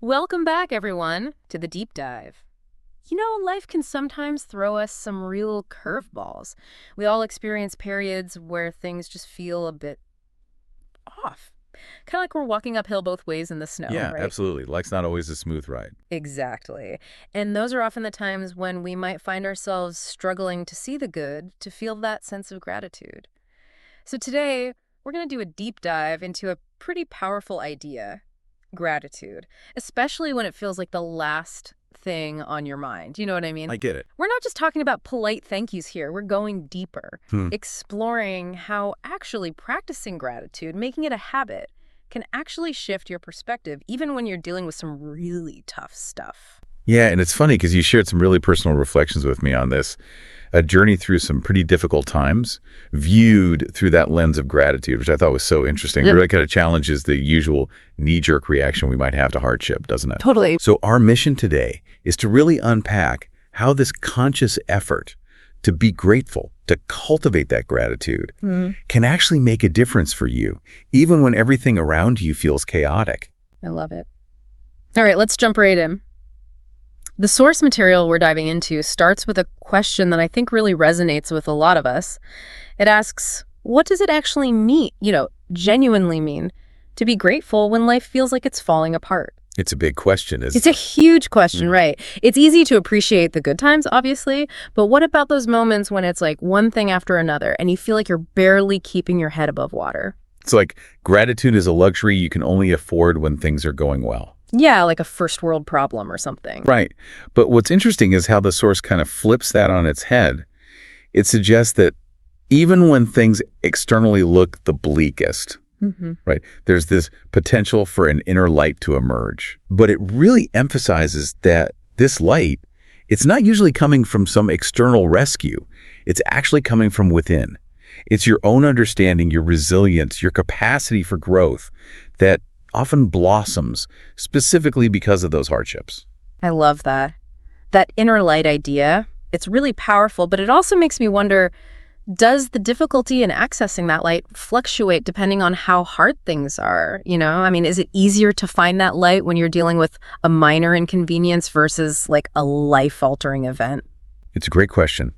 Welcome back, everyone, to the deep dive. Life can sometimes throw us some real curveballs. We all experience periods where things just feel a bit off. Kind of like we're walking uphill both ways in the snow, Yeah, right? absolutely. Life's not always a smooth ride. Exactly. And those are often the times when we might find ourselves struggling to see the good, to feel that sense of gratitude. So today, we're going to do a deep dive into a pretty powerful idea: gratitude, especially when it feels like the last thing on your mind. You know what I mean? I get it. We're not just talking about polite thank yous here. We're going deeper, Hmm. exploring how actually practicing gratitude, making it a habit, can actually shift your perspective, even when you're dealing with some really tough stuff. Yeah, and it's funny because you shared some really personal reflections with me on this. A journey through some pretty difficult times, viewed through that lens of gratitude, which I thought was so interesting. It Yep. really kind of challenges the usual knee-jerk reaction we might have to hardship, doesn't it? Totally. So our mission today is to really unpack how this conscious effort to be grateful, to cultivate that gratitude, can actually make a difference for you, even when everything around you feels chaotic. I love it. All right, let's jump right in. The source material we're diving into starts with a question that I think really resonates with a lot of us. It asks, what does it actually mean, genuinely mean, to be grateful when life feels like it's falling apart? It's a big question, It's a huge question, Mm. right? It's easy to appreciate the good times, obviously, but what about those moments when it's like one thing after another and you feel like you're barely keeping your head above water? It's like gratitude is a luxury you can only afford when things are going well. Yeah, like a first world problem or something. Right. But what's interesting is how the source kind of flips that on its head. It suggests that even when things externally look the bleakest, right, there's this potential for an inner light to emerge. But it really emphasizes that this light, it's not usually coming from some external rescue. It's actually coming from within. It's your own understanding, your resilience, your capacity for growth that often blossoms specifically because of those hardships. I love that. That inner light idea, it's really powerful, but it also makes me wonder, does the difficulty in accessing that light fluctuate depending on how hard things are? Is it easier to find that light when you're dealing with a minor inconvenience versus like a life-altering event? It's a great question.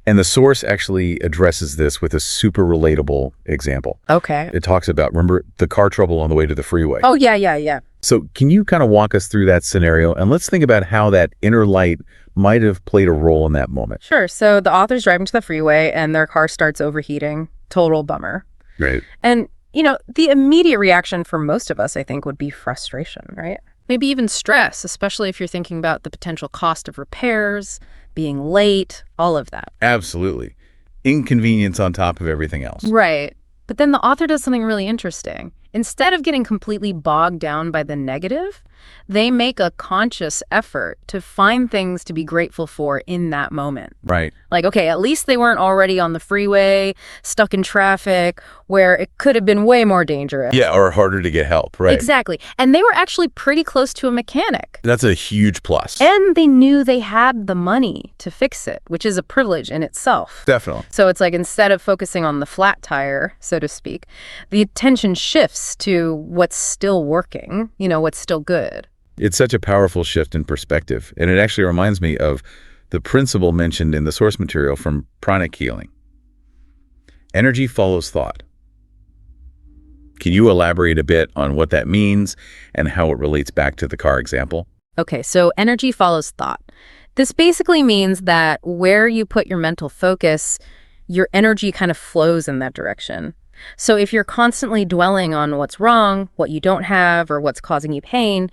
And the source actually addresses this with a super relatable example. Okay. It talks about, remember, the car trouble on the way to the freeway. Oh, yeah. So can you kind of walk us through that scenario? And let's think about how that inner light might have played a role in that moment. Sure. So the author's driving to the freeway and their car starts overheating. Total bummer. Right. And, the immediate reaction for most of us, I think, would be frustration, right? Maybe even stress, especially if you're thinking about the potential cost of repairs, being late, all of that. Absolutely. Inconvenience on top of everything else. Right. But then the author does something really interesting. Instead of getting completely bogged down by the negative, they make a conscious effort to find things to be grateful for in that moment. Right. Like, okay, at least they weren't already on the freeway, stuck in traffic, where it could have been way more dangerous. Yeah, or harder to get help. Right. Exactly. And they were actually pretty close to a mechanic. That's a huge plus. And they knew they had the money to fix it, which is a privilege in itself. Definitely. So it's like instead of focusing on the flat tire, so to speak, the attention shifts to what's still working, what's still good. It's such a powerful shift in perspective. And it actually reminds me of the principle mentioned in the source material from pranic healing. Energy follows thought. Can you elaborate a bit on what that means and how it relates back to the car example? Okay, so energy follows thought. This basically means that where you put your mental focus, your energy kind of flows in that direction. So if you're constantly dwelling on what's wrong, what you don't have, or what's causing you pain,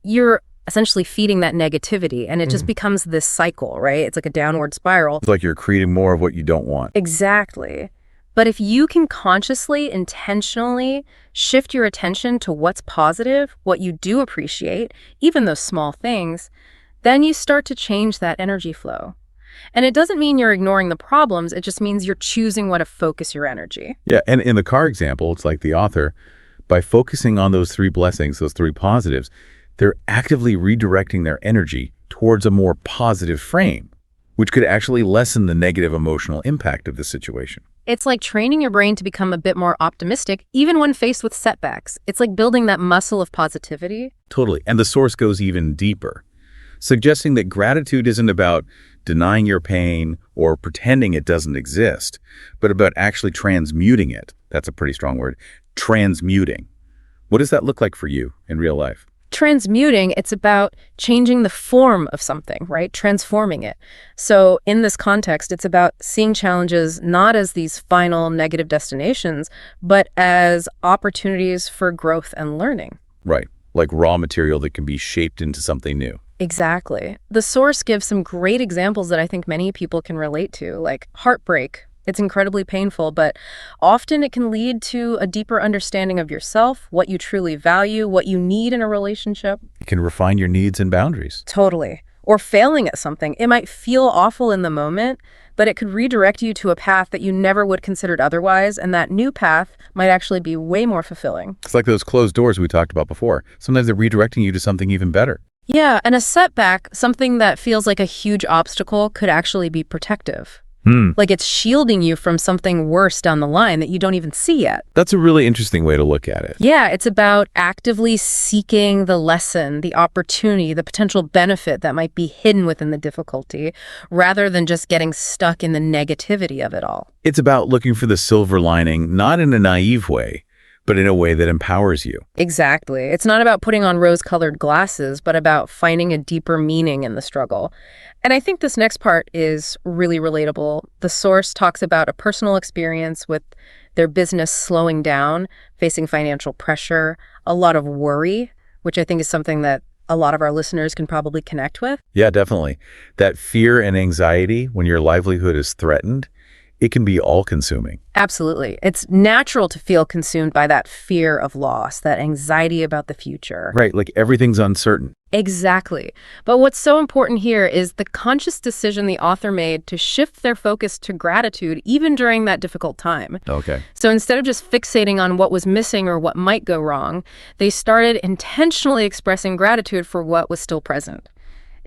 you're essentially feeding that negativity, and it just becomes this cycle, right? It's like a downward spiral. It's like you're creating more of what you don't want. Exactly. But if you can consciously, intentionally shift your attention to what's positive, what you do appreciate, even those small things, then you start to change that energy flow. And it doesn't mean you're ignoring the problems, it just means you're choosing where to focus your energy. Yeah, and in the car example, it's like the author, by focusing on those three blessings, those three positives, they're actively redirecting their energy towards a more positive frame, which could actually lessen the negative emotional impact of the situation. It's like training your brain to become a bit more optimistic, even when faced with setbacks. It's like building that muscle of positivity. Totally. And the source goes even deeper, suggesting that gratitude isn't about denying your pain or pretending it doesn't exist, but about actually transmuting it. That's a pretty strong word. Transmuting. What does that look like for you in real life? Transmuting, it's about changing the form of something, right? Transforming it. So in this context, it's about seeing challenges not as these final negative destinations, but as opportunities for growth and learning. Right. Like raw material that can be shaped into something new. Exactly. The source gives some great examples that I think many people can relate to, like heartbreak. It's incredibly painful, but often it can lead to a deeper understanding of yourself, what you truly value, what you need in a relationship. It can refine your needs and boundaries. Totally. Or failing at something. It might feel awful in the moment, but it could redirect you to a path that you never would considered otherwise, and that new path might actually be way more fulfilling. It's like those closed doors we talked about before. Sometimes they're redirecting you to something even better. Yeah, and a setback, something that feels like a huge obstacle, could actually be protective. Like it's shielding you from something worse down the line that you don't even see yet. That's a really interesting way to look at it. Yeah, it's about actively seeking the lesson, the opportunity, the potential benefit that might be hidden within the difficulty, rather than just getting stuck in the negativity of it all. It's about looking for the silver lining, not in a naive way, but in a way that empowers you. Exactly. It's not about putting on rose-colored glasses, but about finding a deeper meaning in the struggle. And I think this next part is really relatable. The source talks about a personal experience with their business slowing down, facing financial pressure, a lot of worry, which I think is something that a lot of our listeners can probably connect with. Yeah, definitely. That fear and anxiety when your livelihood is threatened, it can be all-consuming. Absolutely. It's natural to feel consumed by that fear of loss, that anxiety about the future. Right, like everything's uncertain. Exactly. But what's so important here is the conscious decision the author made to shift their focus to gratitude even during that difficult time. Okay. So instead of just fixating on what was missing or what might go wrong, they started intentionally expressing gratitude for what was still present.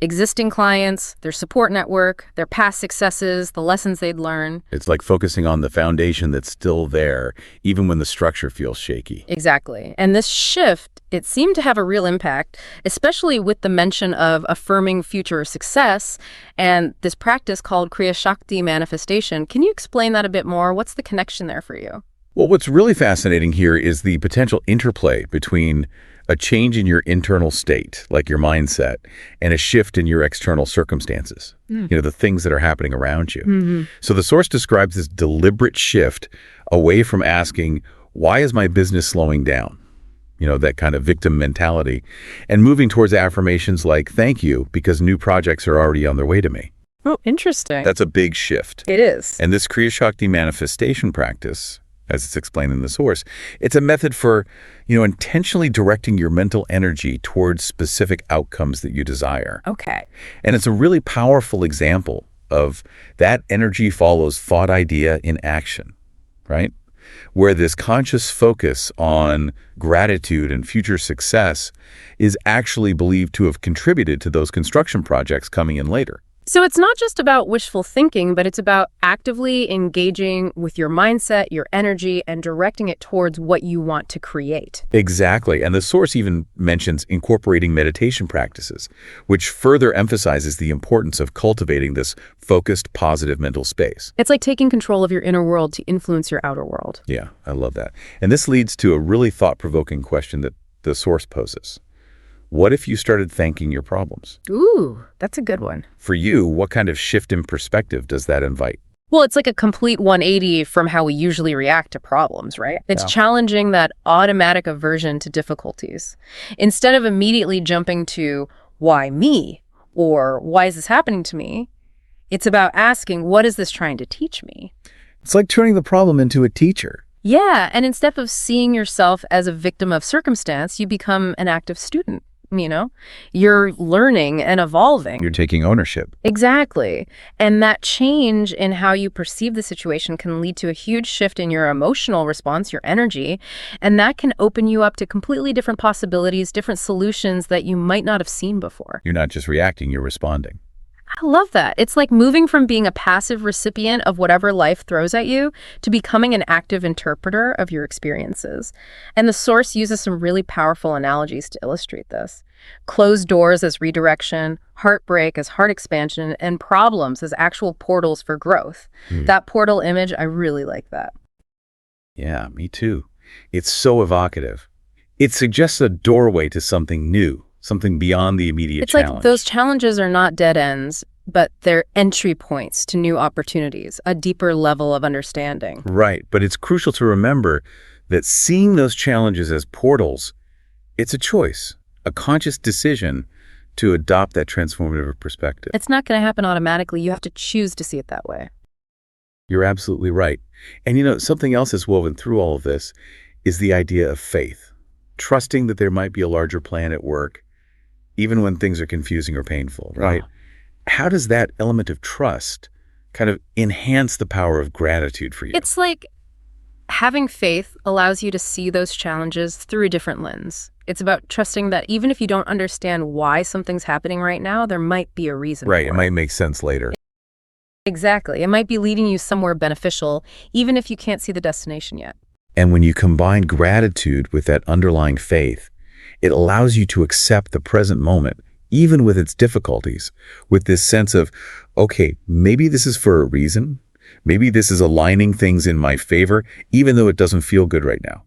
Existing clients, their support network, their past successes, the lessons they'd learned. It's like focusing on the foundation that's still there, even when the structure feels shaky. Exactly. And this shift, it seemed to have a real impact, especially with the mention of affirming future success and this practice called Kriya Shakti manifestation. Can you explain that a bit more? What's the connection there for you? Well, what's really fascinating here is the potential interplay between a change in your internal state, like your mindset, and a shift in your external circumstances, the things that are happening around you. So the source describes this deliberate shift away from asking, why is my business slowing down? That kind of victim mentality, and moving towards affirmations like, thank you, because new projects are already on their way to me. Oh, interesting. That's a big shift. It is. And this Kriya Shakti manifestation practice, as it's explained in the source, it's a method for, intentionally directing your mental energy towards specific outcomes that you desire. Okay. And it's a really powerful example of that energy follows thought idea in action, right? Where this conscious focus on gratitude and future success is actually believed to have contributed to those construction projects coming in later. So it's not just about wishful thinking, but it's about actively engaging with your mindset, your energy, and directing it towards what you want to create. Exactly. And the source even mentions incorporating meditation practices, which further emphasizes the importance of cultivating this focused, positive mental space. It's like taking control of your inner world to influence your outer world. Yeah, I love that. And this leads to a really thought-provoking question that the source poses. What if you started thanking your problems? Ooh, that's a good one. For you, what kind of shift in perspective does that invite? Well, it's like a complete 180 from how we usually react to problems, right? It's challenging that automatic aversion to difficulties. Instead of immediately jumping to, why me? Or why is this happening to me? It's about asking, what is this trying to teach me? It's like turning the problem into a teacher. Yeah, and instead of seeing yourself as a victim of circumstance, you become an active student. You're learning and evolving. You're taking ownership. Exactly. And that change in how you perceive the situation can lead to a huge shift in your emotional response, your energy, and that can open you up to completely different possibilities, different solutions that you might not have seen before. You're not just reacting, you're responding. I love that. It's like moving from being a passive recipient of whatever life throws at you to becoming an active interpreter of your experiences. And the source uses some really powerful analogies to illustrate this. Closed doors as redirection, heartbreak as heart expansion, and problems as actual portals for growth. That portal image, I really like that. Yeah, me too. It's so evocative. It suggests a doorway to something new, something beyond the immediate It's like challenge. those challenges are not dead ends, but they're entry points to new opportunities, a deeper level of understanding. Right, but it's crucial to remember that seeing those challenges as portals, it's a choice, a conscious decision to adopt that transformative perspective. It's not going to happen automatically. You have to choose to see it that way. You're absolutely right. And something else that's woven through all of this is the idea of faith, trusting that there might be a larger plan at work, even when things are confusing or painful, right? Wow. How does that element of trust kind of enhance the power of gratitude for you? It's like having faith allows you to see those challenges through a different lens. It's about trusting that even if you don't understand why something's happening right now, there might be a reason Right, for it might make sense later. Exactly. It might be leading you somewhere beneficial, even if you can't see the destination yet. And when you combine gratitude with that underlying faith, it allows you to accept the present moment, even with its difficulties, with this sense of, okay, maybe this is for a reason. Maybe this is aligning things in my favor, even though it doesn't feel good right now.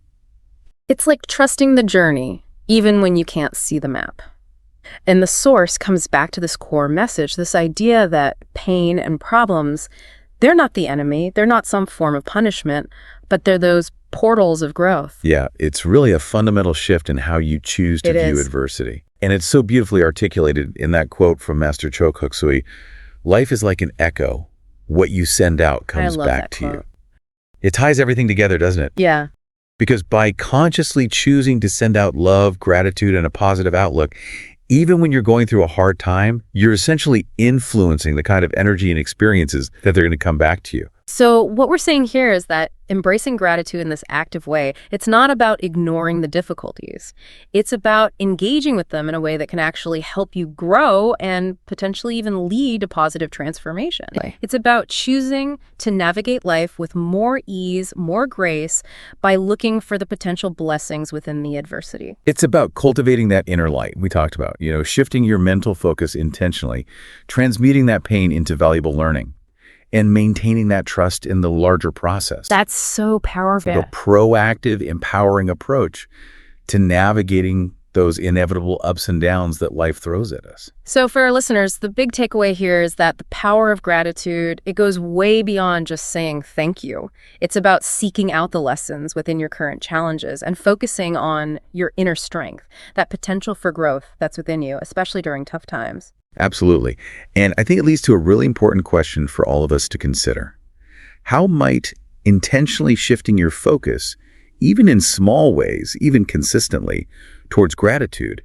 It's like trusting the journey, even when you can't see the map. And the source comes back to this core message, this idea that pain and problems, they're not the enemy, they're not some form of punishment, but they're those portals of growth. Yeah, it's really a fundamental shift in how you choose to It view is. adversity. And it's so beautifully articulated in that quote from Master Choe Kuk Sui, life is like an echo. What you send out comes love back that to you. quote. It ties everything together, doesn't it? Yeah. Because by consciously choosing to send out love, gratitude, and a positive outlook, even when you're going through a hard time, you're essentially influencing the kind of energy and experiences that they're going to come back to you. So what we're saying here is that embracing gratitude in this active way, it's not about ignoring the difficulties. It's about engaging with them in a way that can actually help you grow and potentially even lead to positive transformation. Right. It's about choosing to navigate life with more ease, more grace, by looking for the potential blessings within the adversity. It's about cultivating that inner light we talked about, shifting your mental focus intentionally, transmuting that pain into valuable learning, and maintaining that trust in the larger process. That's so powerful. A proactive, empowering approach to navigating those inevitable ups and downs that life throws at us. So for our listeners, the big takeaway here is that the power of gratitude, it goes way beyond just saying thank you. It's about seeking out the lessons within your current challenges and focusing on your inner strength, that potential for growth that's within you, especially during tough times. Absolutely. And I think it leads to a really important question for all of us to consider. How might intentionally shifting your focus, even in small ways, even consistently, towards gratitude,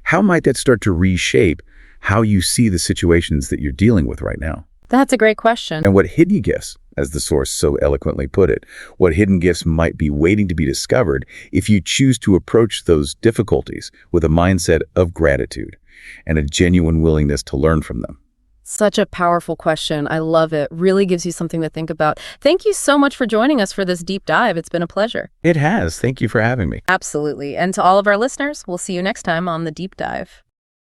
how might that start to reshape how you see the situations that you're dealing with right now? That's a great question. And what hidden gifts, as the source so eloquently put it, what hidden gifts might be waiting to be discovered if you choose to approach those difficulties with a mindset of gratitude and a genuine willingness to learn from them? Such a powerful question. I love it. Really gives you something to think about. Thank you so much for joining us for this deep dive. It's been a pleasure. It has. Thank you for having me. Absolutely. And to all of our listeners, we'll see you next time on The Deep Dive.